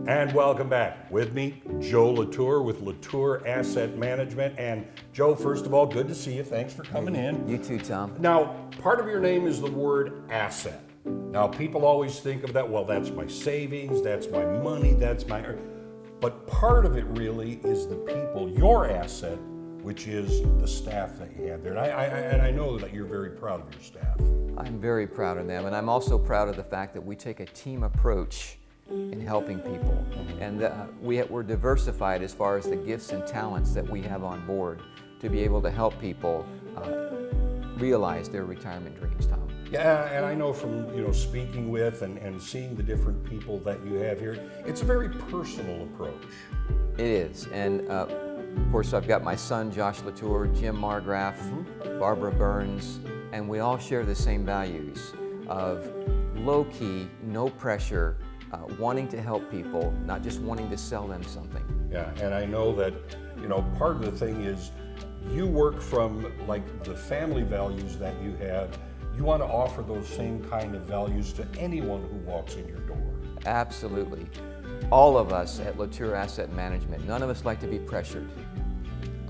And welcome back. With me, Joe LaTour with LaTour Asset Management. And Joe, first of all, good to see you. Thanks for coming in. You too, Tom. Now, part of your name is the word asset. Now, people always think of that, well, that's my savings, that's my money, that's my... But part of it really is the people, your asset, which is the staff that you have there. And I know that you're very proud of your staff. I'm very proud of them, and I'm also proud of the fact that we take a team approach in helping people. And we're diversified as far as the gifts and talents that we have on board to be able to help people realize their retirement dreams, Tom. Yeah, and I know from speaking with and seeing the different people that you have here, it's a very personal approach. It is, and of course I've got my son Josh LaTour, Jim Margraf, Barbara Burns, and we all share the same values of low-key, no pressure, wanting to help people, not just wanting to sell them something. Yeah, and I know that part of the thing is you work from like the family values that you have. You want to offer those same kind of values to anyone who walks in your door. Absolutely. All of us at LaTour Asset Management, none of us like to be pressured,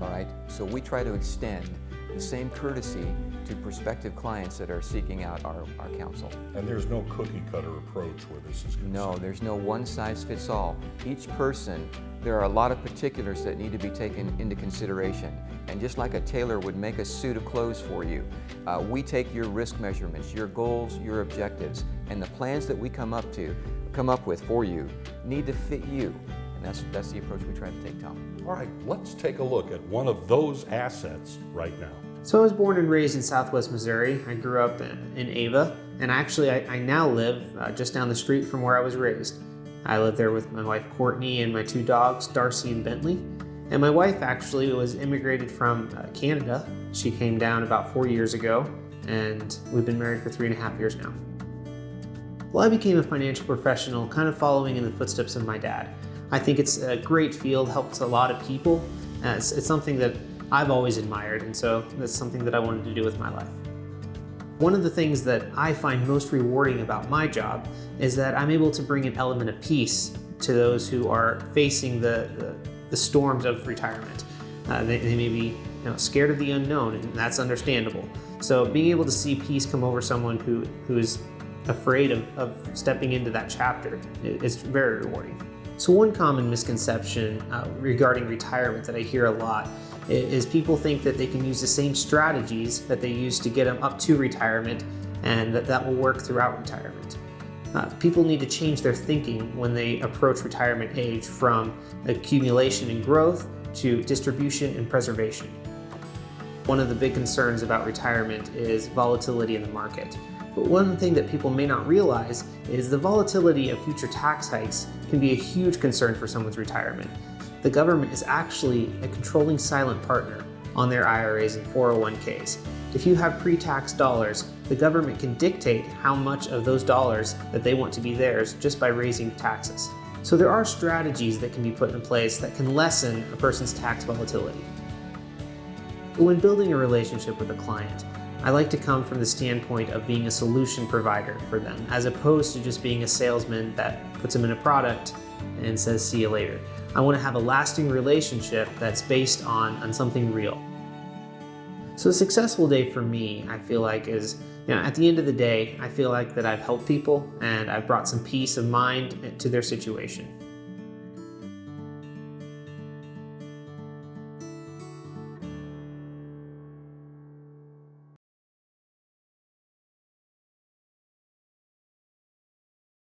all right? So we try to extend the same courtesy to prospective clients that are seeking out our counsel. And there's no cookie cutter approach where this is concerned. No, there's no one size fits all. Each person, there are a lot of particulars that need to be taken into consideration. And just like a tailor would make a suit of clothes for you, we take your risk measurements, your goals, your objectives, and the plans that we come up with for you need to fit you. And that's the approach we try to take, Tom. All right, let's take a look at one of those assets right now. So I was born and raised in Southwest Missouri. I grew up in Ava, and actually I now live just down the street from where I was raised. I live there with my wife Courtney and my two dogs, Darcy and Bentley. And my wife actually was immigrated from Canada. She came down about 4 years ago, and we've been married for 3.5 years now. Well, I became a financial professional kind of following in the footsteps of my dad. I think it's a great field, helps a lot of people. It's something that I've always admired, and so that's something that I wanted to do with my life. One of the things that I find most rewarding about my job is that I'm able to bring an element of peace to those who are facing the storms of retirement. They may be scared of the unknown, and that's understandable. So being able to see peace come over someone who is afraid of stepping into that chapter is very rewarding. So one common misconception regarding retirement that I hear a lot is people think that they can use the same strategies that they use to get them up to retirement, and that will work throughout retirement. People need to change their thinking when they approach retirement age from accumulation and growth to distribution and preservation. One of the big concerns about retirement is volatility in the market. But one thing that people may not realize is the volatility of future tax hikes can be a huge concern for someone's retirement. The government is actually a controlling silent partner on their IRAs and 401ks. If you have pre-tax dollars, the government can dictate how much of those dollars that they want to be theirs just by raising taxes. So there are strategies that can be put in place that can lessen a person's tax volatility. When building a relationship with a client, I like to come from the standpoint of being a solution provider for them, as opposed to just being a salesman that puts them in a product and says, see you later. I want to have a lasting relationship that's based on something real. So a successful day for me, I feel like is, at the end of the day, I feel like that I've helped people and I've brought some peace of mind to their situation.